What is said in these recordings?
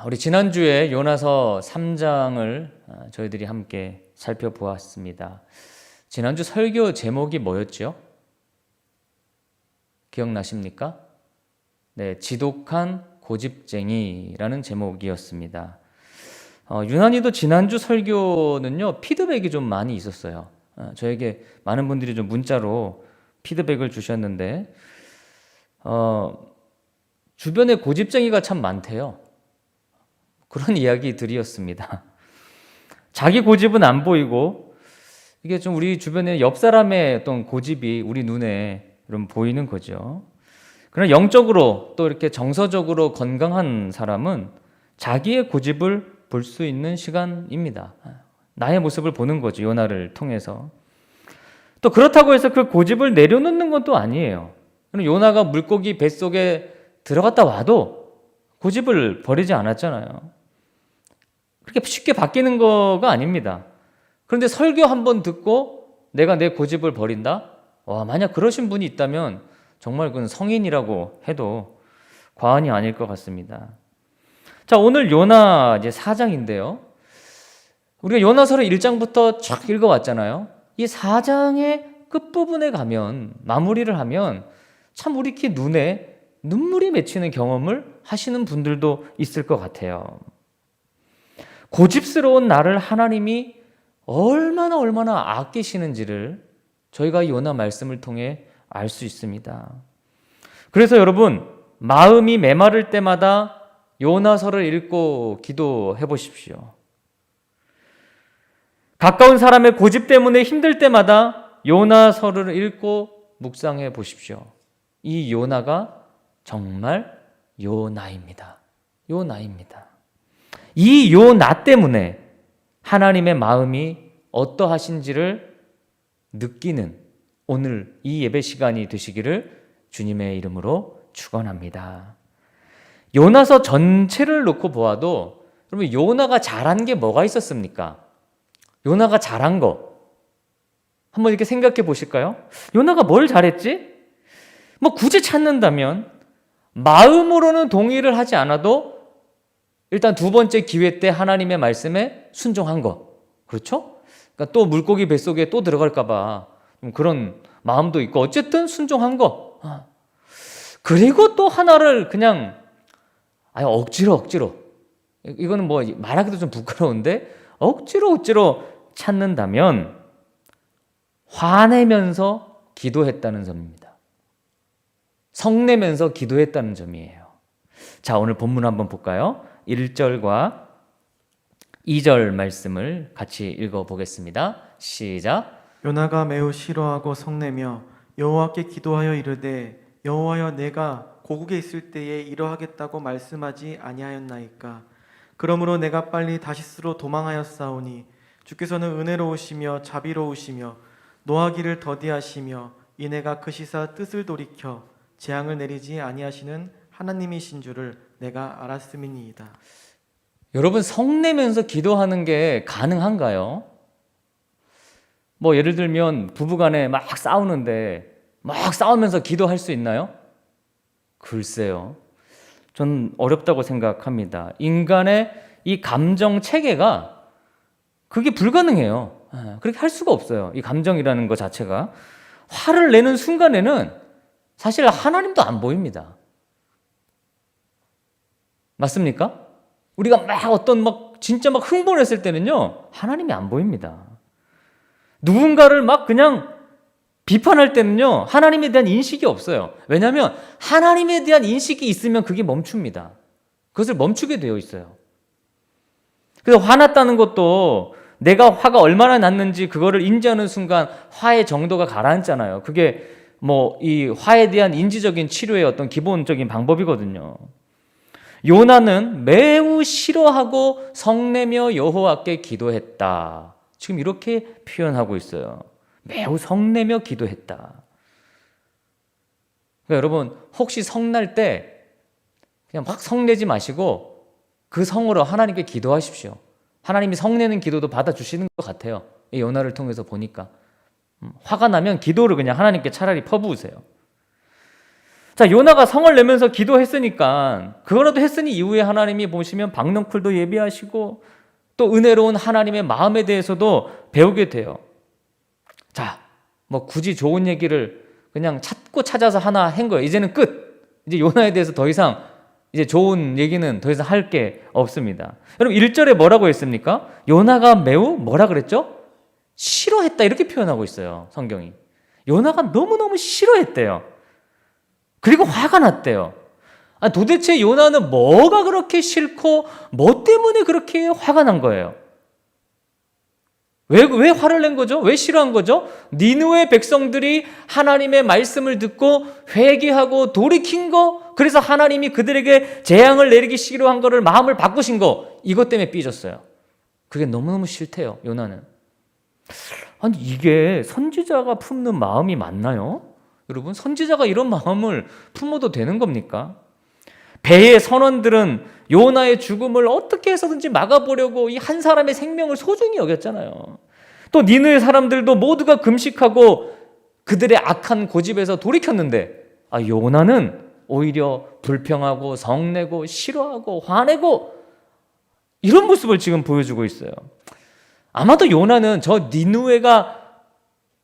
우리 지난주에 요나서 3장을 저희들이 함께 살펴보았습니다. 지난주 설교 제목이 뭐였죠? 기억나십니까? 네, 지독한 고집쟁이라는 제목이었습니다. 유난히도 지난주 설교는요, 피드백이 좀 많이 있었어요. 저에게 많은 분들이 좀 문자로 피드백을 주셨는데, 주변에 고집쟁이가 참 많대요. 그런 이야기들이었습니다. 자기 고집은 안 보이고, 이게 좀 우리 주변에 옆 사람의 어떤 고집이 우리 눈에 좀 보이는 거죠. 그러나 영적으로 또 이렇게 정서적으로 건강한 사람은 자기의 고집을 볼 수 있는 시간입니다. 나의 모습을 보는 거죠. 요나를 통해서. 또 그렇다고 해서 그 고집을 내려놓는 건 또 아니에요. 요나가 물고기 뱃속에 들어갔다 와도 고집을 버리지 않았잖아요. 그렇게 쉽게 바뀌는 거가 아닙니다. 그런데 설교 한 번 듣고 내가 내 고집을 버린다? 만약 그러신 분이 있다면 정말 그건 성인이라고 해도 과언이 아닐 것 같습니다. 자, 오늘 요나 이제 4장인데요. 우리가 요나서를 1장부터 쫙 읽어왔잖아요. 이 4장의 끝부분에 가면, 마무리를 하면 참 우리 이렇게 눈에 눈물이 맺히는 경험을 하시는 분들도 있을 것 같아요. 고집스러운 나를 하나님이 얼마나 아끼시는지를 저희가 이 요나 말씀을 통해 알 수 있습니다. 그래서 여러분, 마음이 메마를 때마다 요나서를 읽고 기도해 보십시오. 가까운 사람의 고집 때문에 힘들 때마다 요나서를 읽고 묵상해 보십시오. 이 요나가 정말 요나입니다. 요나입니다. 이 요나 때문에 하나님의 마음이 어떠하신지를 느끼는 오늘 이 예배 시간이 되시기를 주님의 이름으로 축원합니다. 요나서 전체를 놓고 보아도 여러분, 요나가 잘한 게 뭐가 있었습니까? 요나가 잘한 거 한번 이렇게 생각해 보실까요? 요나가 뭘 잘했지? 굳이 찾는다면 마음으로는 동의를 하지 않아도 일단 두 번째 기회 때 하나님의 말씀에 순종한 거, 그렇죠? 그러니까 또 물고기 뱃속에 또 들어갈까 봐 그런 마음도 있고, 어쨌든 순종한 거. 그리고 또 하나를 그냥 억지로 이거는 말하기도 좀 부끄러운데 억지로 찾는다면 화내면서 기도했다는 점입니다. 성내면서 기도했다는 점이에요. 자, 오늘 본문 한번 볼까요? 1절과 2절 말씀을 같이 읽어보겠습니다. 시작. 요나가 매우 싫어하고 성내며 여호와께 기도하여 이르되 여호와여, 내가 고국에 있을 때에 이러하겠다고 말씀하지 아니하였나이까? 그러므로 내가 빨리 다시스로 도망하였사오니 주께서는 은혜로우시며 자비로우시며 노하기를 더디하시며 이내가 그 시사 뜻을 돌이켜 재앙을 내리지 아니하시는 하나님이신 줄을 내가 알았음이니이다. 여러분, 성내면서 기도하는 게 가능한가요? 예를 들면 부부간에 막 싸우는데 막 싸우면서 기도할 수 있나요? 글쎄요. 전 어렵다고 생각합니다. 인간의 이 감정 체계가 그게 불가능해요. 그렇게 할 수가 없어요. 이 감정이라는 것 자체가. 화를 내는 순간에는 사실 하나님도 안 보입니다. 맞습니까? 우리가 진짜 흥분했을 때는요, 하나님이 안 보입니다. 누군가를 그냥 비판할 때는요, 하나님에 대한 인식이 없어요. 왜냐하면 하나님에 대한 인식이 있으면 그게 멈춥니다. 그것을 멈추게 되어 있어요. 그래서 화났다는 것도 내가 화가 얼마나 났는지 그거를 인지하는 순간 화의 정도가 가라앉잖아요. 그게 이 화에 대한 인지적인 치료의 어떤 기본적인 방법이거든요. 요나는 매우 싫어하고 성내며 여호와께 기도했다. 지금 이렇게 표현하고 있어요. 매우 성내며 기도했다. 그러니까 여러분, 혹시 성날 때 그냥 막 성내지 마시고 그 성으로 하나님께 기도하십시오. 하나님이 성내는 기도도 받아주시는 것 같아요. 이 요나를 통해서 보니까. 화가 나면 기도를 그냥 하나님께 차라리 퍼부으세요. 자, 요나가 성을 내면서 기도했으니까 그거라도 했으니 이후에 하나님이 보시면 박넝쿨도 예비하시고 또 은혜로운 하나님의 마음에 대해서도 배우게 돼요. 자, 뭐 굳이 좋은 얘기를 그냥 찾고 찾아서 하나 한 거예요. 이제는 끝. 이제 요나에 대해서 더 이상 이제 좋은 얘기는 더 이상 할 게 없습니다. 여러분 1절에 뭐라고 했습니까? 요나가 매우 뭐라 그랬죠? 싫어했다 이렇게 표현하고 있어요. 성경이. 요나가 너무너무 싫어했대요. 그리고 화가 났대요. 아, 도대체 요나는 뭐가 그렇게 싫고 뭐 때문에 그렇게 화가 난 거예요? 왜 화를 낸 거죠? 왜 싫어한 거죠? 니느웨 백성들이 하나님의 말씀을 듣고 회개하고 돌이킨 거, 그래서 하나님이 그들에게 재앙을 내리기 싫어한 거를 마음을 바꾸신 거, 이것 때문에 삐졌어요. 그게 너무너무 싫대요, 요나는. 아니, 이게 선지자가 품는 마음이 맞나요? 여러분, 선지자가 이런 마음을 품어도 되는 겁니까? 배의 선원들은 요나의 죽음을 어떻게 해서든지 막아보려고 이 한 사람의 생명을 소중히 여겼잖아요. 또 니느웨 사람들도 모두가 금식하고 그들의 악한 고집에서 돌이켰는데, 아, 요나는 오히려 불평하고 성내고 싫어하고 화내고 이런 모습을 지금 보여주고 있어요. 아마도 요나는 저 니느웨가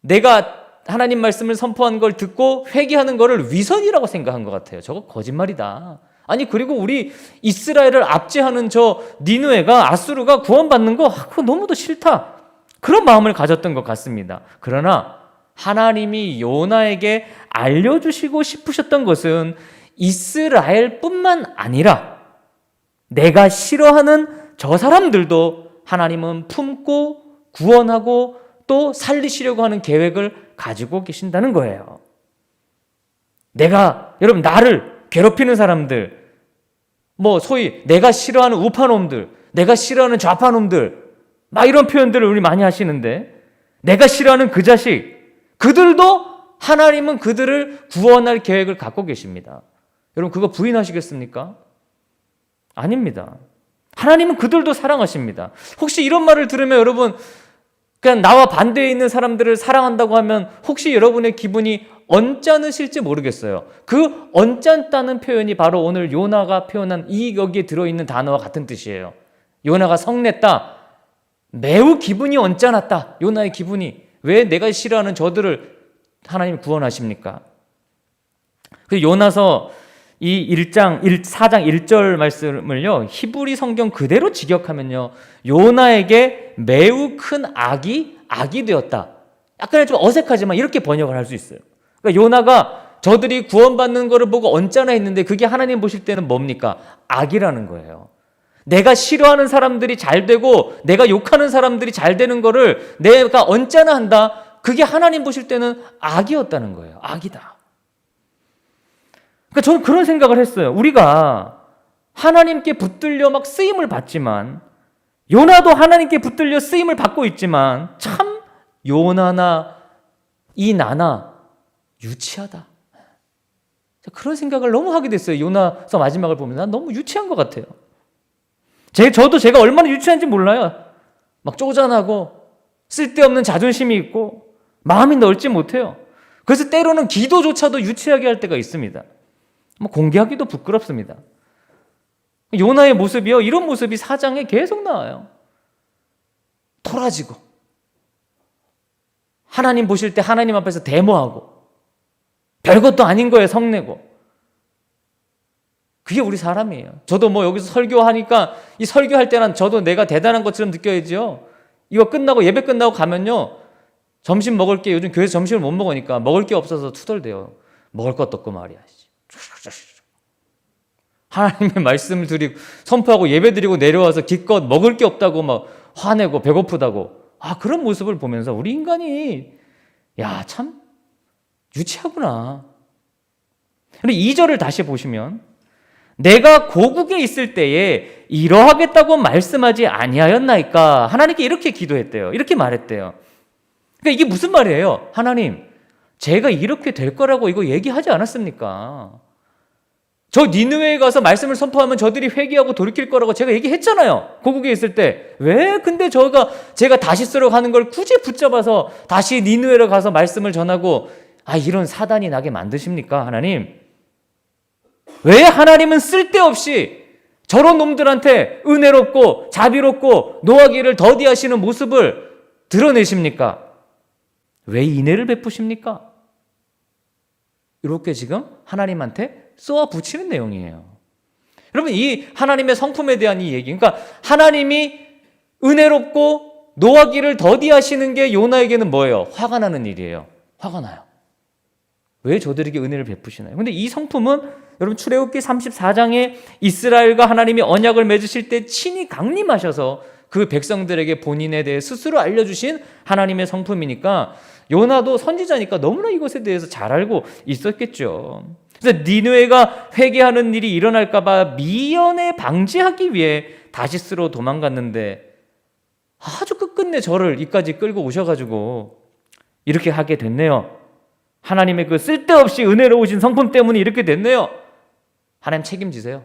내가 하나님 말씀을 선포한 걸 듣고 회개하는 거를 위선이라고 생각한 것 같아요. 저거 거짓말이다. 아니, 그리고 우리 이스라엘을 압제하는 저 니느웨가, 아수르가 구원받는 거 그거 너무도 싫다. 그런 마음을 가졌던 것 같습니다. 그러나 하나님이 요나에게 알려주시고 싶으셨던 것은 이스라엘뿐만 아니라 내가 싫어하는 저 사람들도 하나님은 품고 구원하고 또 살리시려고 하는 계획을 가지고 계신다는 거예요. 여러분, 나를 괴롭히는 사람들, 뭐 소위 내가 싫어하는 우파놈들, 내가 싫어하는 좌파놈들, 막 이런 표현들을 우리 많이 하시는데, 내가 싫어하는 그 자식, 그들도 하나님은 그들을 구원할 계획을 갖고 계십니다. 여러분, 그거 부인하시겠습니까? 아닙니다. 하나님은 그들도 사랑하십니다. 혹시 이런 말을 들으면 여러분, 그냥 나와 반대에 있는 사람들을 사랑한다고 하면 혹시 여러분의 기분이 언짢으실지 모르겠어요. 그 언짢다는 표현이 바로 오늘 요나가 표현한 이 여기에 들어있는 단어와 같은 뜻이에요. 요나가 성냈다. 매우 기분이 언짢았다. 요나의 기분이. 왜 내가 싫어하는 저들을 하나님이 구원하십니까? 그 요나서 이 4장 1절 말씀을요, 히브리 성경 그대로 직역하면요, 요나에게 매우 큰 악이 되었다. 약간 좀 어색하지만 이렇게 번역을 할 수 있어요. 그러니까 요나가 저들이 구원받는 거를 보고 언짢아 했는데 그게 하나님 보실 때는 뭡니까? 악이라는 거예요. 내가 싫어하는 사람들이 잘 되고 내가 욕하는 사람들이 잘 되는 거를 내가 언짢아 한다. 그게 하나님 보실 때는 악이었다는 거예요. 악이다. 그러니까 저는 그런 생각을 했어요. 우리가 하나님께 붙들려 막 쓰임을 받지만, 요나도 하나님께 붙들려 쓰임을 받고 있지만 참 요나나 이 나나 유치하다. 그런 생각을 너무 하게 됐어요. 요나서 마지막을 보면 난 너무 유치한 것 같아요. 저도 제가 얼마나 유치한지 몰라요. 막 쪼잔하고 쓸데없는 자존심이 있고 마음이 넓지 못해요. 그래서 때로는 기도조차도 유치하게 할 때가 있습니다. 공개하기도 부끄럽습니다. 요나의 모습이요, 이런 모습이 4장에 계속 나와요. 토라지고 하나님 보실 때 하나님 앞에서 데모하고 별것도 아닌 거에 성내고, 그게 우리 사람이에요. 저도 뭐 여기서 설교하니까 이 설교할 때는 저도 내가 대단한 것처럼 느껴야죠. 이거 끝나고 예배 끝나고 가면요, 점심 먹을 게, 요즘 교회에서 점심을 못 먹으니까 먹을 게 없어서 투덜대요. 먹을 것도 없고 말이야. 하나님의 말씀을 드리고 선포하고 예배 드리고 내려와서 기껏 먹을 게 없다고 막 화내고 배고프다고, 그런 모습을 보면서 우리 인간이 참 유치하구나. 그런데 2절을 다시 보시면, 내가 고국에 있을 때에 이러하겠다고 말씀하지 아니하였나이까. 하나님께 이렇게 기도했대요. 이렇게 말했대요. 그러니까 이게 무슨 말이에요? 하나님, 제가 이렇게 될 거라고 이거 얘기하지 않았습니까? 저 니느웨에 가서 말씀을 선포하면 저들이 회개하고 돌이킬 거라고 제가 얘기했잖아요. 고국에 있을 때. 왜 근데 제가 다시스로 가는 걸 굳이 붙잡아서 다시 니느웨로 가서 말씀을 전하고 이런 사단이 나게 만드십니까, 하나님? 왜 하나님은 쓸데없이 저런 놈들한테 은혜롭고 자비롭고 노하기를 더디하시는 모습을 드러내십니까? 왜 인애를 베푸십니까? 이렇게 지금 하나님한테 쏘아 붙이는 내용이에요. 여러분, 이 하나님의 성품에 대한 이 얘기, 그러니까 하나님이 은혜롭고 노하기를 더디하시는 게 요나에게는 뭐예요? 화가 나는 일이에요. 화가 나요. 왜 저들에게 은혜를 베푸시나요? 근데 이 성품은 여러분 출애굽기 34장에 이스라엘과 하나님이 언약을 맺으실 때 친히 강림하셔서 그 백성들에게 본인에 대해 스스로 알려주신 하나님의 성품이니까 요나도 선지자니까 너무나 이것에 대해서 잘 알고 있었겠죠. 그래서 니느웨가 회개하는 일이 일어날까 봐 미연에 방지하기 위해 다시스로 도망갔는데 아주 끝끝내 저를 이까지 끌고 오셔가지고 이렇게 하게 됐네요. 하나님의 그 쓸데없이 은혜로우신 성품 때문에 이렇게 됐네요. 하나님 책임지세요.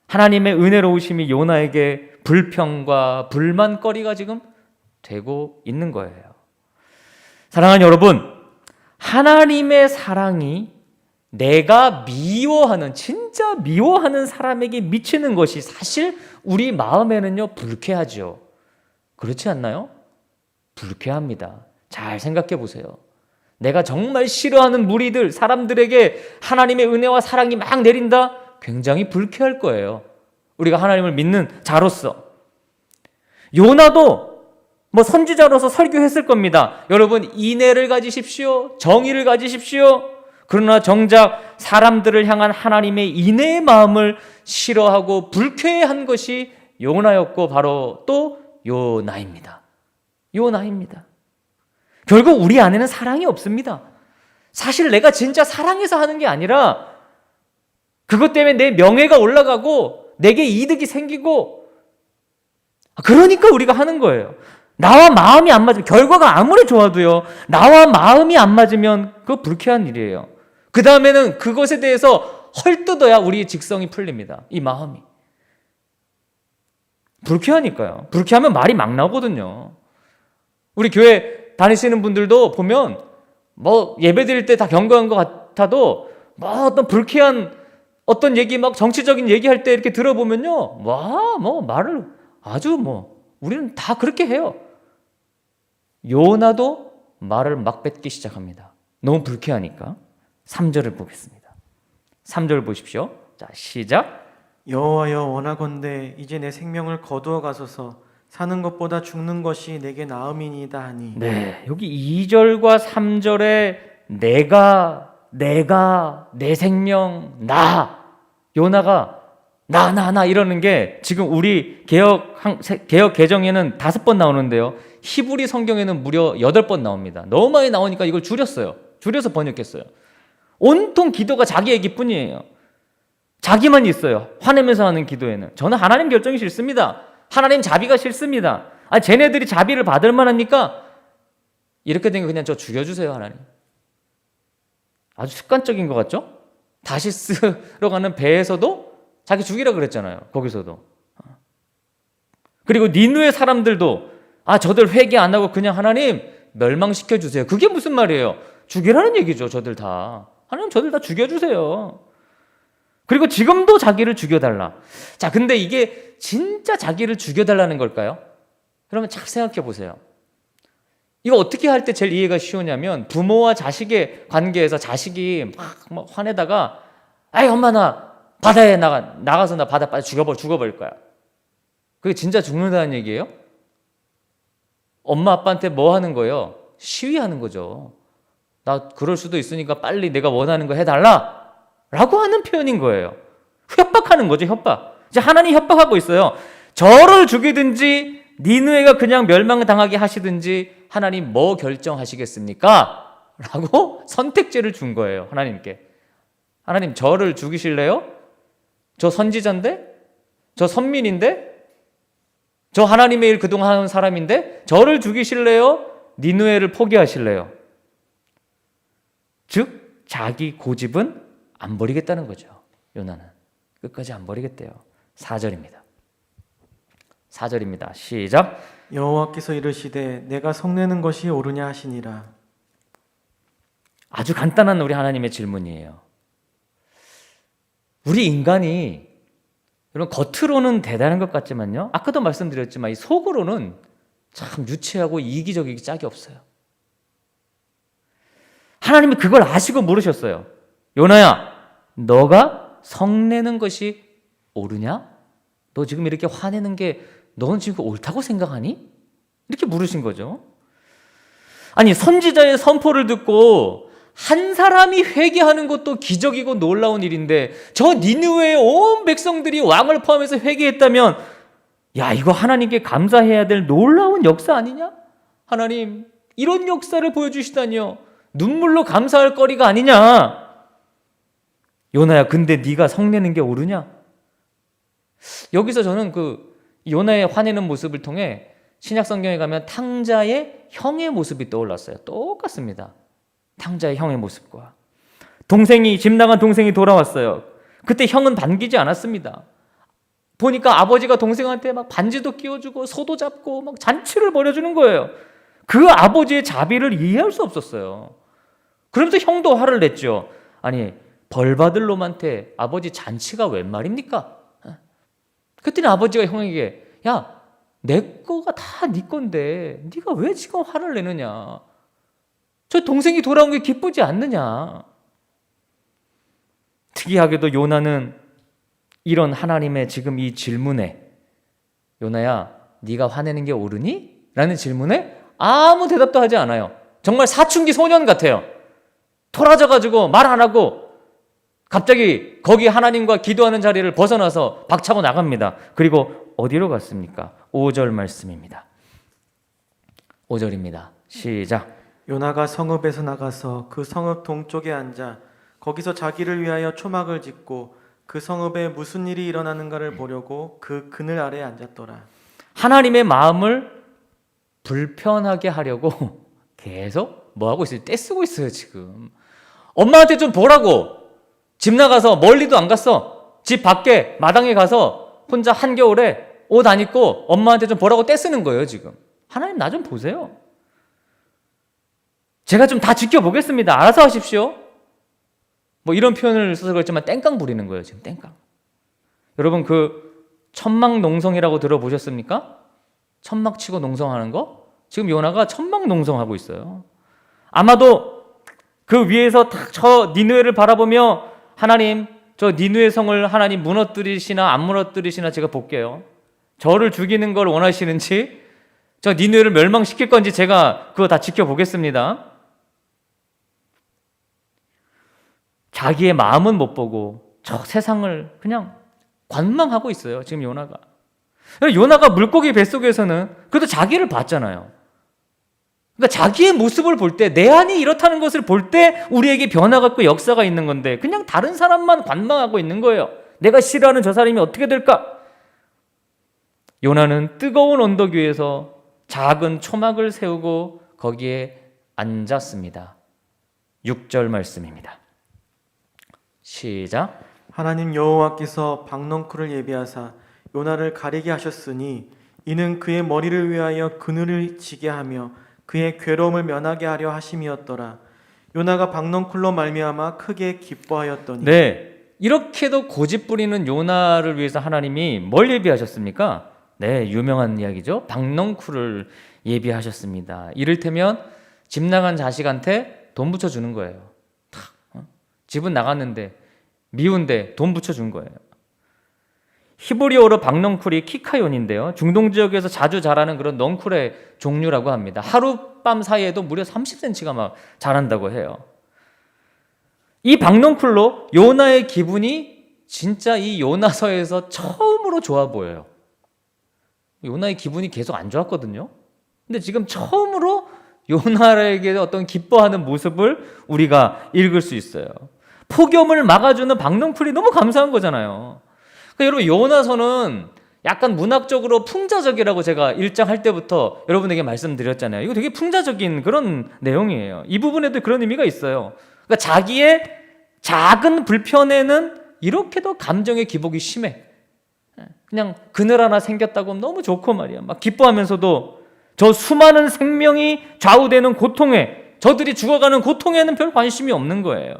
하나님의 은혜로우심이 요나에게 불평과 불만거리가 지금 되고 있는 거예요. 사랑하는 여러분, 하나님의 사랑이 내가 미워하는, 진짜 미워하는 사람에게 미치는 것이 사실 우리 마음에는요 불쾌하죠. 그렇지 않나요? 불쾌합니다. 잘 생각해 보세요. 내가 정말 싫어하는 무리들, 사람들에게 하나님의 은혜와 사랑이 막 내린다? 굉장히 불쾌할 거예요. 우리가 하나님을 믿는 자로서. 요나도 뭐 선지자로서 설교했을 겁니다. 여러분, 인애를 가지십시오. 정의를 가지십시오. 그러나 정작 사람들을 향한 하나님의 인애의 마음을 싫어하고 불쾌해한 것이 요나였고 바로 또 요나입니다. 요나입니다. 결국 우리 안에는 사랑이 없습니다. 사실 내가 진짜 사랑해서 하는 게 아니라 그것 때문에 내 명예가 올라가고 내게 이득이 생기고 그러니까 우리가 하는 거예요. 나와 마음이 안 맞으면, 결과가 아무리 좋아도요, 나와 마음이 안 맞으면 그거 불쾌한 일이에요. 그 다음에는 그것에 대해서 헐뜯어야 우리의 직성이 풀립니다. 이 마음이. 불쾌하니까요. 불쾌하면 말이 막 나오거든요. 우리 교회 다니시는 분들도 보면 뭐 예배 드릴 때 다 경건한 것 같아도 뭐 어떤 불쾌한 어떤 얘기, 막 정치적인 얘기할 때 이렇게 들어보면요, 와, 뭐 말을 아주 뭐 우리는 다 그렇게 해요. 요나도 말을 막 뱉기 시작합니다. 너무 불쾌하니까. 3절을 보겠습니다. 3절 보십시오. 자, 시작. 여호와여, 원하건대 이제 내 생명을 거두어 가소서. 사는 것보다 죽는 것이 내게 나음이니이다 하니. 네, 여기 2절과 3절에 내 생명, 나, 요나가 나 이러는 게 지금 우리 개혁 개정에는 5번 나오는데요. 히브리 성경에는 무려 8번 나옵니다. 너무 많이 나오니까 이걸 줄였어요. 줄여서 번역했어요. 온통 기도가 자기 얘기뿐이에요. 자기만 있어요. 화내면서 하는 기도에는. 저는 하나님 결정이 싫습니다. 하나님 자비가 싫습니다. 쟤네들이 자비를 받을 만합니까? 이렇게 된 거 그냥 저 죽여주세요, 하나님. 아주 습관적인 것 같죠? 다시스로 가는 배에서도 자기 죽이라 그랬잖아요. 거기서도. 그리고 니느웨 사람들도 저들 회개 안 하고 그냥 하나님 멸망시켜 주세요. 그게 무슨 말이에요? 죽이라는 얘기죠. 저들 다. 하나님 저들 다 죽여주세요. 그리고 지금도 자기를 죽여달라. 자, 근데 이게 진짜 자기를 죽여달라는 걸까요? 그러면 잘 생각해 보세요. 이거 어떻게 할 때 제일 이해가 쉬우냐면 부모와 자식의 관계에서 자식이 막 화내다가 엄마 나 바다에 나가서 나 바다 빨리 죽어버릴 거야. 그게 진짜 죽는다는 얘기예요? 엄마 아빠한테 뭐 하는 거예요? 시위하는 거죠. 나 그럴 수도 있으니까 빨리 내가 원하는 거 해달라 라고 하는 표현인 거예요. 협박하는 거죠. 협박. 이제 하나님 협박하고 있어요. 저를 죽이든지 니느웨가 그냥 멸망당하게 하시든지 하나님 뭐 결정하시겠습니까? 라고 선택제를 준 거예요. 하나님께. 하나님 저를 죽이실래요? 저 선지자인데? 저 선민인데? 저 하나님의 일 그동안 하는 사람인데? 저를 죽이실래요? 니느웨를 포기하실래요? 즉 자기 고집은 안 버리겠다는 거죠. 요나는 끝까지 안 버리겠대요. 4절입니다. 4절입니다. 시작. 여호와께서 이르시되 내가 성내는 것이 옳으냐 하시니라. 아주 간단한 우리 하나님의 질문이에요. 우리 인간이 여러분 겉으로는 대단한 것 같지만요, 아까도 말씀드렸지만 이 속으로는 참 유치하고 이기적이기 짝이 없어요. 하나님이 그걸 아시고 물으셨어요. 요나야, 너가 성내는 것이 옳으냐? 너 지금 이렇게 화내는 게 너는 지금 옳다고 생각하니? 이렇게 물으신 거죠. 아니, 선지자의 선포를 듣고 한 사람이 회개하는 것도 기적이고 놀라운 일인데 저 니느웨의 온 백성들이 왕을 포함해서 회개했다면 야, 이거 하나님께 감사해야 될 놀라운 역사 아니냐? 하나님, 이런 역사를 보여주시다니요. 눈물로 감사할 거리가 아니냐? 요나야, 근데 네가 성내는 게 옳으냐? 여기서 저는 그 요나의 화내는 모습을 통해 신약 성경에 가면 탕자의 형의 모습이 떠올랐어요. 똑같습니다. 탕자의 형의 모습과 집 나간 동생이 돌아왔어요. 그때 형은 반기지 않았습니다. 보니까 아버지가 동생한테 막 반지도 끼워주고 소도 잡고 막 잔치를 벌여주는 거예요. 그 아버지의 자비를 이해할 수 없었어요. 그러면서 형도 화를 냈죠. 아니, 벌 받을 놈한테 아버지 잔치가 웬 말입니까? 그때는 아버지가 형에게 야, 내 거가 다 네 건데 네가 왜 지금 화를 내느냐? 저 동생이 돌아온 게 기쁘지 않느냐? 특이하게도 요나는 이런 하나님의 지금 이 질문에 요나야, 네가 화내는 게 옳으니? 라는 질문에 아무 대답도 하지 않아요. 정말 사춘기 소년 같아요. 토라져가지고 말 안 하고 갑자기 거기 하나님과 기도하는 자리를 벗어나서 박차고 나갑니다. 그리고 어디로 갔습니까? 5절 말씀입니다. 5절입니다. 시작. 요나가 성읍에서 나가서 그 성읍 동쪽에 앉아 거기서 자기를 위하여 초막을 짓고 그 성읍에 무슨 일이 일어나는가를 보려고 그 그늘 아래에 앉았더라. 하나님의 마음을 불편하게 하려고 계속 뭐 하고 있어요? 떼쓰고 있어요. 지금 엄마한테 좀 보라고. 집 나가서 멀리도 안 갔어. 집 밖에 마당에 가서 혼자 한겨울에 옷 안 입고 엄마한테 좀 보라고 떼쓰는 거예요. 지금 하나님, 나 좀 보세요. 제가 좀 다 지켜보겠습니다. 알아서 하십시오. 뭐 이런 표현을 써서 그렇지만 땡깡 부리는 거예요. 지금 땡깡. 여러분, 그 천막농성이라고 들어보셨습니까? 천막 치고 농성하는 거? 지금 요나가 천막농성하고 있어요. 아마도 그 위에서 딱 저 니느웨를 바라보며 하나님, 저 니느웨 성을 하나님 무너뜨리시나 안 무너뜨리시나 제가 볼게요. 저를 죽이는 걸 원하시는지, 저 니느웨를 멸망시킬 건지 제가 그거 다 지켜보겠습니다. 자기의 마음은 못 보고 저 세상을 그냥 관망하고 있어요. 지금 요나가. 요나가 물고기 뱃속에서는 그래도 자기를 봤잖아요. 그러니까 자기의 모습을 볼 때, 내 안이 이렇다는 것을 볼 때 우리에게 변화가 있고 역사가 있는 건데 그냥 다른 사람만 관망하고 있는 거예요. 내가 싫어하는 저 사람이 어떻게 될까? 요나는 뜨거운 언덕 위에서 작은 초막을 세우고 거기에 앉았습니다. 6절 말씀입니다. 시작. 하나님 여호와께서 박넝쿨을 예비하사 요나를 가리게 하셨으니 이는 그의 머리를 위하여 그늘을 지게 하며 그의 괴로움을 면하게 하려 하심이었더라. 요나가 박넝쿨로 말미암아 크게 기뻐하였더니. 네, 이렇게도 고집 부리는 요나를 위해서 하나님이 뭘 예비하셨습니까? 네, 유명한 이야기죠. 박넝쿨을 예비하셨습니다. 이를테면 집 나간 자식한테 돈 붙여주는 거예요. 집은 나갔는데 미운데 돈 붙여준 거예요. 히브리어로 박넝쿨이 키카연인데요. 중동 지역에서 자주 자라는 그런 넝쿨의 종류라고 합니다. 하룻밤 사이에도 무려 30cm가 막 자란다고 해요. 이 박넝쿨로 요나의 기분이 진짜 이 요나서에서 처음으로 좋아 보여요. 요나의 기분이 계속 안 좋았거든요. 근데 지금 처음으로 요나에게 어떤 기뻐하는 모습을 우리가 읽을 수 있어요. 폭염을 막아주는 박넝쿨이 너무 감사한 거잖아요. 그러니까 여러분, 요나서는 약간 문학적으로 풍자적이라고 제가 1장 할 때부터 여러분에게 말씀드렸잖아요. 이거 되게 풍자적인 그런 내용이에요. 이 부분에도 그런 의미가 있어요. 그러니까 자기의 작은 불편에는 이렇게도 감정의 기복이 심해. 그냥 그늘 하나 생겼다고 너무 좋고 말이야. 막 기뻐하면서도 저 수많은 생명이 좌우되는 고통에, 저들이 죽어가는 고통에는 별 관심이 없는 거예요.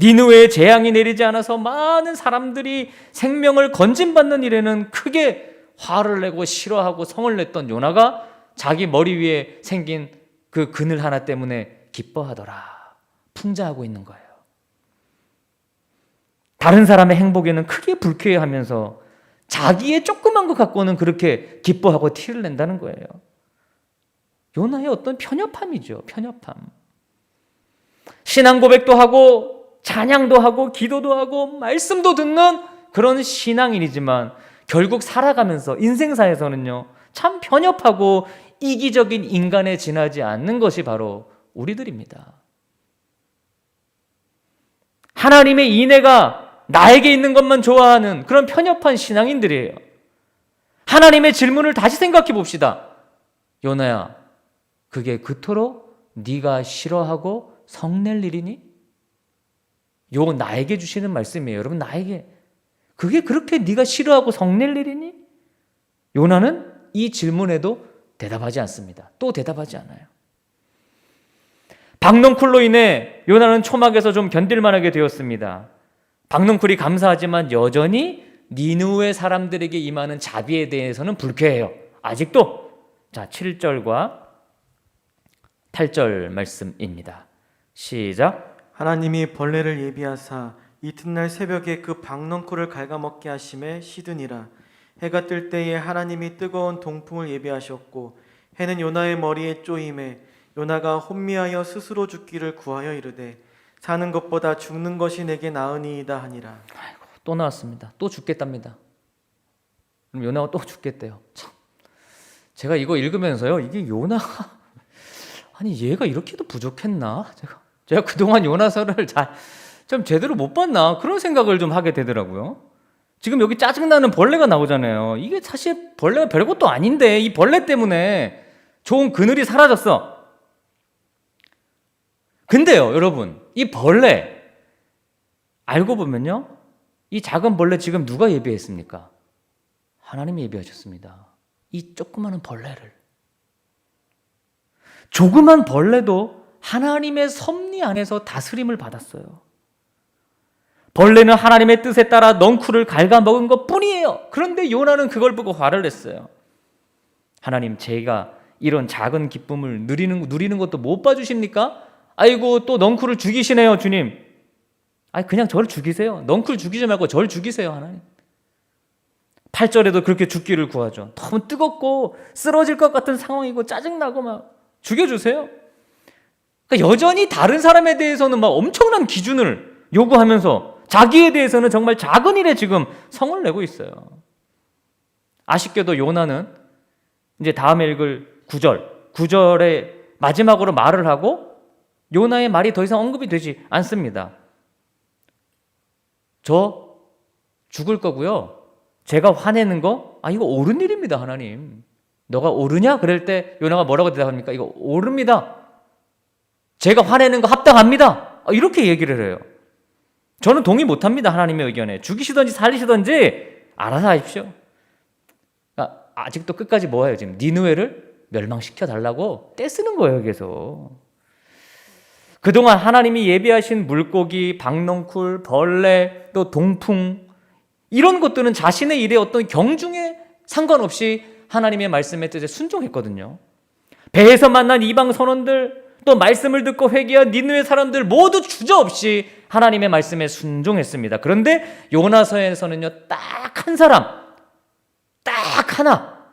니느웨에 재앙이 내리지 않아서 많은 사람들이 생명을 건진받는 일에는 크게 화를 내고 싫어하고 성을 냈던 요나가 자기 머리 위에 생긴 그 그늘 하나 때문에 기뻐하더라. 풍자하고 있는 거예요. 다른 사람의 행복에는 크게 불쾌해하면서 자기의 조그만 것 갖고는 그렇게 기뻐하고 티를 낸다는 거예요. 요나의 어떤 편협함이죠. 편협함. 신앙 고백도 하고 찬양도 하고 기도도 하고 말씀도 듣는 그런 신앙인이지만 결국 살아가면서 인생사에서는요, 참 편협하고 이기적인 인간에 지나지 않는 것이 바로 우리들입니다. 하나님의 인애가 나에게 있는 것만 좋아하는 그런 편협한 신앙인들이에요. 하나님의 질문을 다시 생각해 봅시다. 요나야, 그게 그토록 네가 싫어하고 성낼 일이니? 요 나에게 주시는 말씀이에요. 여러분, 나에게 그게 그렇게 네가 싫어하고 성낼 일이니? 요나는 이 질문에도 대답하지 않습니다. 또 대답하지 않아요. 박넝쿨로 인해 요나는 초막에서 좀 견딜만하게 되었습니다. 박넝쿨이 감사하지만 여전히 니느웨 사람들에게 임하는 자비에 대해서는 불쾌해요. 아직도. 자, 7절과 8절 말씀입니다. 시작. 하나님이 벌레를 예비하사 이튿날 새벽에 그 박넝쿨을 갉아먹게 하심에 시드니라. 해가 뜰 때에 하나님이 뜨거운 동풍을 예비하셨고 해는 요나의 머리에 쪼임에 요나가 혼미하여 스스로 죽기를 구하여 이르되 사는 것보다 죽는 것이 내게 나으니이다 하니라. 아이고, 또 나왔습니다. 또 죽겠답니다. 그럼 요나가 또 죽겠대요. 참, 제가 이거 읽으면서요, 이게 요나가 아니 얘가 이렇게도 부족했나? 제가 그동안 요나서를 좀 제대로 못 봤나? 그런 생각을 좀 하게 되더라고요. 지금 여기 짜증나는 벌레가 나오잖아요. 이게 사실 벌레가 별것도 아닌데 이 벌레 때문에 좋은 그늘이 사라졌어. 근데요, 여러분, 이 벌레 알고 보면요, 이 작은 벌레 지금 누가 예비했습니까? 하나님이 예비하셨습니다. 이 조그마한 벌레를. 조그만 벌레도 하나님의 섭리 안에서 다스림을 받았어요. 벌레는 하나님의 뜻에 따라 넝쿨을 갉아먹은 것 뿐이에요. 그런데 요나는 그걸 보고 화를 냈어요. 하나님, 제가 이런 작은 기쁨을 누리는 것도 못 봐주십니까? 아이고, 또 넝쿨을 죽이시네요, 주님. 아니, 그냥 저를 죽이세요. 넝쿨 죽이지 말고 저를 죽이세요, 하나님. 8절에도 그렇게 죽기를 구하죠. 너무 뜨겁고 쓰러질 것 같은 상황이고 짜증나고 막 죽여주세요. 그러니까 여전히 다른 사람에 대해서는 막 엄청난 기준을 요구하면서 자기에 대해서는 정말 작은 일에 지금 성을 내고 있어요. 아쉽게도 요나는 이제 다음에 읽을 9절에 마지막으로 말을 하고 요나의 말이 더 이상 언급이 되지 않습니다. 저 죽을 거고요. 제가 화내는 거, 이거 옳은 일입니다, 하나님. 너가 옳으냐? 그럴 때 요나가 뭐라고 대답합니까? 이거 옳습니다. 제가 화내는 거 합당합니다. 이렇게 얘기를 해요. 저는 동의 못합니다, 하나님의 의견에. 죽이시든지 살리시든지 알아서 하십시오. 아직도 끝까지 뭐예요? 지금 니느웨를 멸망시켜 달라고 떼쓰는 거예요, 여기서. 그동안 하나님이 예비하신 물고기, 박넝쿨, 벌레, 또 동풍, 이런 것들은 자신의 일에 어떤 경중에 상관없이 하나님의 말씀의 뜻에 순종했거든요. 배에서 만난 이방 선원들, 또 말씀을 듣고 회개한 니느웨 사람들 모두 주저없이 하나님의 말씀에 순종했습니다. 그런데 요나서에서는요, 딱 한 사람, 딱 하나,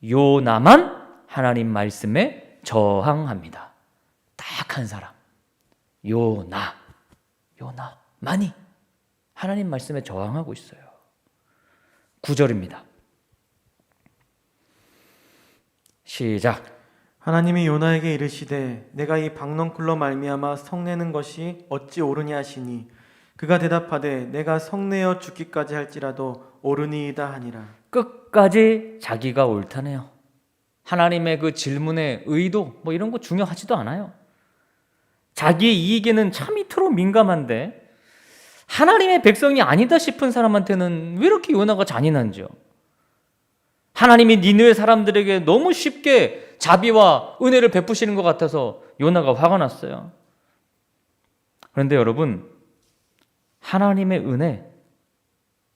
요나만 하나님 말씀에 저항합니다. 딱 한 사람, 요나만이 하나님 말씀에 저항하고 있어요. 9절입니다. 시작. 하나님이 요나에게 이르시되 내가 이 박넝쿨로 말미암아 성내는 것이 어찌 옳으냐 하시니 그가 대답하되 내가 성내어 죽기까지 할지라도 옳으니이다 하니라. 끝까지 자기가 옳다네요. 하나님의 그 질문의 의도 이런 거 중요하지도 않아요. 자기의 이익에는 참 이토록 민감한데 하나님의 백성이 아니다 싶은 사람한테는 왜 이렇게 요나가 잔인한지요? 하나님이 니느웨 사람들에게 너무 쉽게 자비와 은혜를 베푸시는 것 같아서 요나가 화가 났어요. 그런데 여러분, 하나님의 은혜,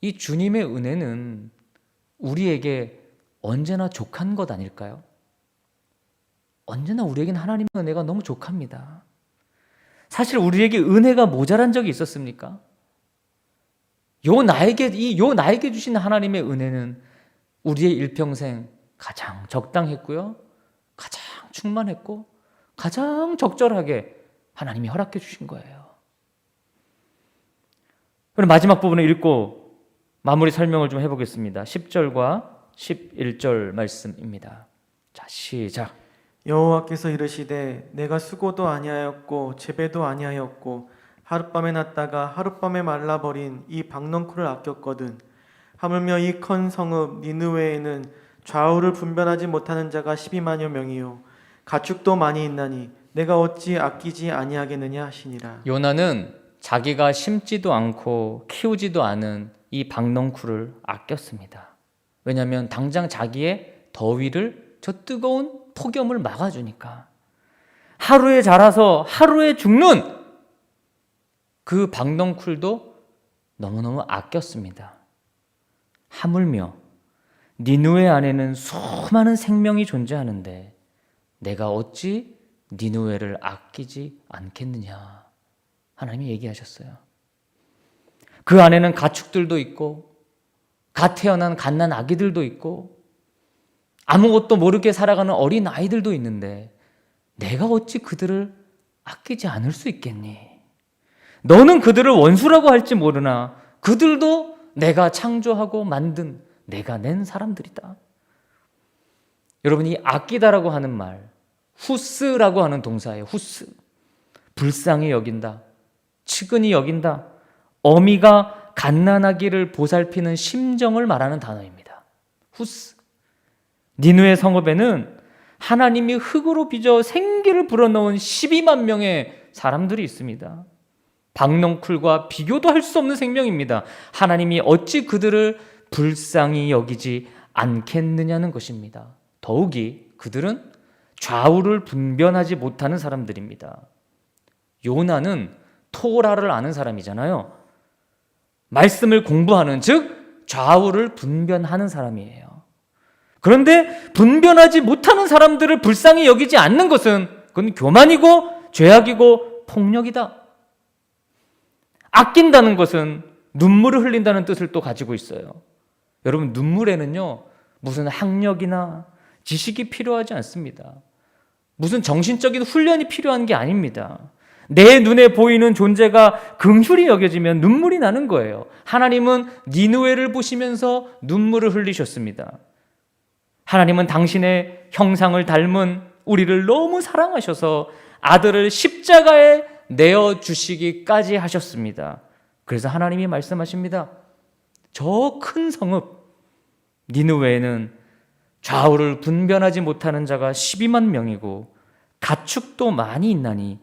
이 주님의 은혜는 우리에게 언제나 족한 것 아닐까요? 언제나 우리에게는 하나님의 은혜가 너무 족합니다. 사실 우리에게 은혜가 모자란 적이 있었습니까? 나에게 주신 하나님의 은혜는 우리의 일평생 가장 적당했고요, 가장 충만했고, 가장 적절하게 하나님이 허락해 주신 거예요. 그럼 마지막 부분을 읽고 마무리 설명을 좀 해보겠습니다. 10절과 11절 말씀입니다. 자, 시작. 여호와께서 이르시되 내가 수고도 아니하였고 재배도 아니하였고 하룻밤에 났다가 하룻밤에 말라버린 이 박넝쿨을 아꼈거든. 하물며 이 큰 성읍 니느웨에는 좌우를 분별하지 못하는 자가 12만여 명이요 가축도 많이 있나니 내가 어찌 아끼지 아니하겠느냐 하시니라. 요나는 자기가 심지도 않고 키우지도 않은 이 박넝쿨을 아꼈습니다. 왜냐하면 당장 자기의 더위를, 저 뜨거운 폭염을 막아주니까. 하루에 자라서 하루에 죽는 그 박넝쿨도 너무너무 아꼈습니다. 하물며 니느웨 안에는 수많은 생명이 존재하는데 내가 어찌 니느웨를 아끼지 않겠느냐, 하나님이 얘기하셨어요. 그 안에는 가축들도 있고 갓 태어난 갓난 아기들도 있고 아무것도 모르게 살아가는 어린 아이들도 있는데 내가 어찌 그들을 아끼지 않을 수 있겠니? 너는 그들을 원수라고 할지 모르나 그들도 내가 창조하고 만든, 내가 낸 사람들이다. 여러분, 이 아끼다라고 하는 말, 후스라고 하는 동사예요. 후스. 불쌍히 여긴다, 측은히 여긴다, 어미가 갓난아기를 보살피는 심정을 말하는 단어입니다. 후스. 니느웨 성읍에는 하나님이 흙으로 빚어 생기를 불어넣은 12만 명의 사람들이 있습니다. 박넝쿨과 비교도 할 수 없는 생명입니다. 하나님이 어찌 그들을 불쌍히 여기지 않겠느냐는 것입니다. 더욱이 그들은 좌우를 분별하지 못하는 사람들입니다. 요나는 토라를 아는 사람이잖아요. 말씀을 공부하는, 즉 좌우를 분별하는 사람이에요. 그런데 분별하지 못하는 사람들을 불쌍히 여기지 않는 것은 그건 교만이고 죄악이고 폭력이다. 아낀다는 것은 눈물을 흘린다는 뜻을 또 가지고 있어요. 여러분, 눈물에는요 무슨 학력이나 지식이 필요하지 않습니다. 무슨 정신적인 훈련이 필요한 게 아닙니다. 내 눈에 보이는 존재가 긍휼히 여겨지면 눈물이 나는 거예요. 하나님은 니느웨를 보시면서 눈물을 흘리셨습니다. 하나님은 당신의 형상을 닮은 우리를 너무 사랑하셔서 아들을 십자가에 내어주시기까지 하셨습니다. 그래서 하나님이 말씀하십니다. 저 큰 성읍 니느웨에는 좌우를 분별하지 못하는 자가 12만 명이고 가축도 많이 있나니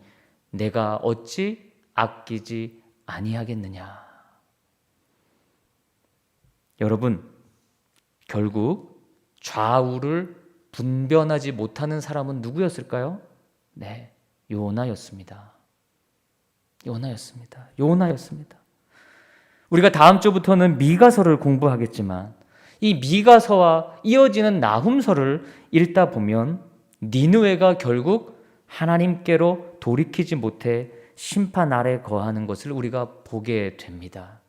내가 어찌 아끼지 아니하겠느냐. 여러분, 결국 좌우를 분별하지 못하는 사람은 누구였을까요? 네, 요나였습니다. 요나였습니다. 우리가 다음 주부터는 미가서를 공부하겠지만 이 미가서와 이어지는 나훔서를 읽다 보면 니느웨가 결국 하나님께로 돌이키지 못해 심판 아래 거하는 것을 우리가 보게 됩니다.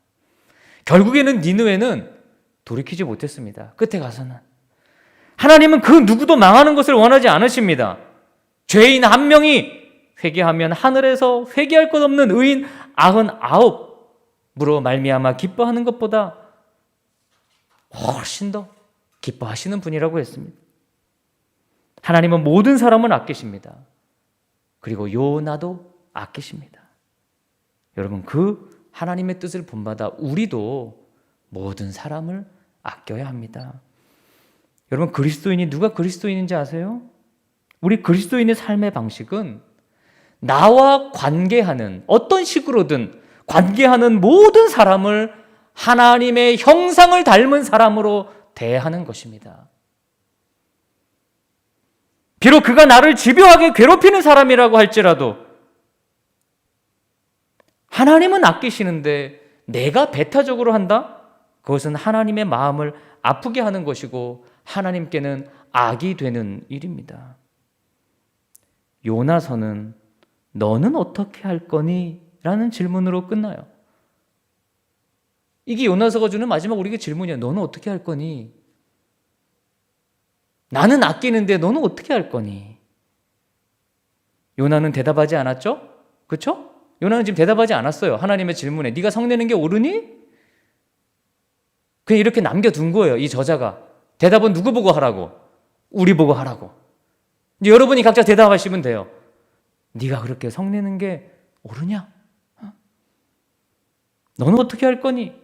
결국에는 니느웨는 돌이키지 못했습니다. 끝에 가서는 하나님은 그 누구도 망하는 것을 원하지 않으십니다. 죄인 한 명이 회개하면 하늘에서 회개할 것 없는 의인 99으로 말미암아 기뻐하는 것보다 훨씬 더 기뻐하시는 분이라고 했습니다. 하나님은 모든 사람을 아끼십니다. 그리고 요나도 아끼십니다. 여러분, 그 하나님의 뜻을 본받아 우리도 모든 사람을 아껴야 합니다. 여러분, 그리스도인이 누가 그리스도인인지 아세요? 우리 그리스도인의 삶의 방식은 나와 관계하는, 어떤 식으로든 관계하는 모든 사람을 하나님의 형상을 닮은 사람으로 대하는 것입니다. 비록 그가 나를 집요하게 괴롭히는 사람이라고 할지라도 하나님은 아끼시는데 내가 배타적으로 한다? 그것은 하나님의 마음을 아프게 하는 것이고 하나님께는 악이 되는 일입니다. 요나서는 너는 어떻게 할 거니? 라는 질문으로 끝나요. 이게 요나서가 주는 마지막 우리에게 질문이에요. 너는 어떻게 할 거니? 나는 아끼는데 너는 어떻게 할 거니? 요나는 대답하지 않았죠? 그렇죠? 요나는 지금 대답하지 않았어요. 하나님의 질문에 네가 성내는 게 옳으니? 그냥 이렇게 남겨둔 거예요. 이 저자가. 대답은 누구 보고 하라고? 우리 보고 하라고. 이제 여러분이 각자 대답하시면 돼요. 네가 그렇게 성내는 게 옳으냐? 너는 어떻게 할 거니?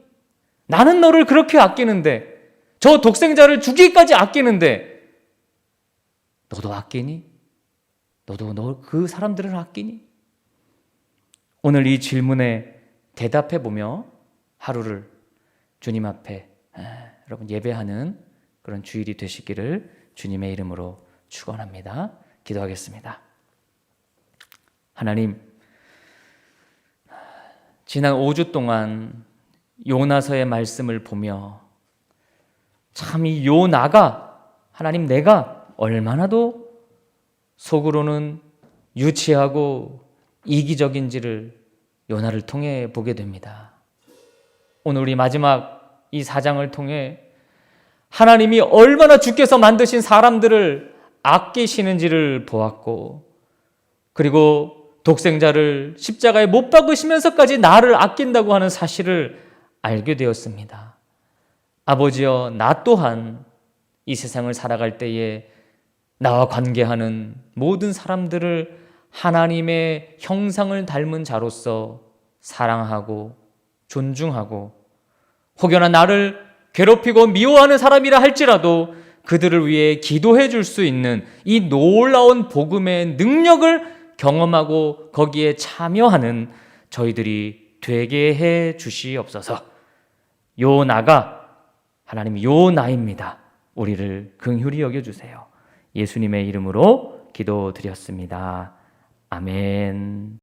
나는 너를 그렇게 아끼는데, 저 독생자를 죽이기까지 아끼는데 너도 아끼니? 너도 그 사람들을 아끼니? 오늘 이 질문에 대답해보며 하루를 주님 앞에 여러분 예배하는 그런 주일이 되시기를 주님의 이름으로 축원합니다. 기도하겠습니다. 하나님, 지난 5주 동안 요나서의 말씀을 보며 참 이 요나가 하나님 내가 얼마나도 속으로는 유치하고 이기적인지를 요나를 통해 보게 됩니다. 오늘 우리 마지막 이 4장을 통해 하나님이 얼마나 주께서 만드신 사람들을 아끼시는지를 보았고, 그리고 독생자를 십자가에 못 박으시면서까지 나를 아낀다고 하는 사실을 알게 되었습니다. 아버지여, 나 또한 이 세상을 살아갈 때에 나와 관계하는 모든 사람들을 하나님의 형상을 닮은 자로서 사랑하고 존중하고, 혹여나 나를 괴롭히고 미워하는 사람이라 할지라도 그들을 위해 기도해 줄 수 있는 이 놀라운 복음의 능력을 경험하고 거기에 참여하는 저희들이 되게 해 주시옵소서. 요나가 하나님 요나입니다. 우리를 긍휼히 여겨주세요. 예수님의 이름으로 기도드렸습니다. 아멘.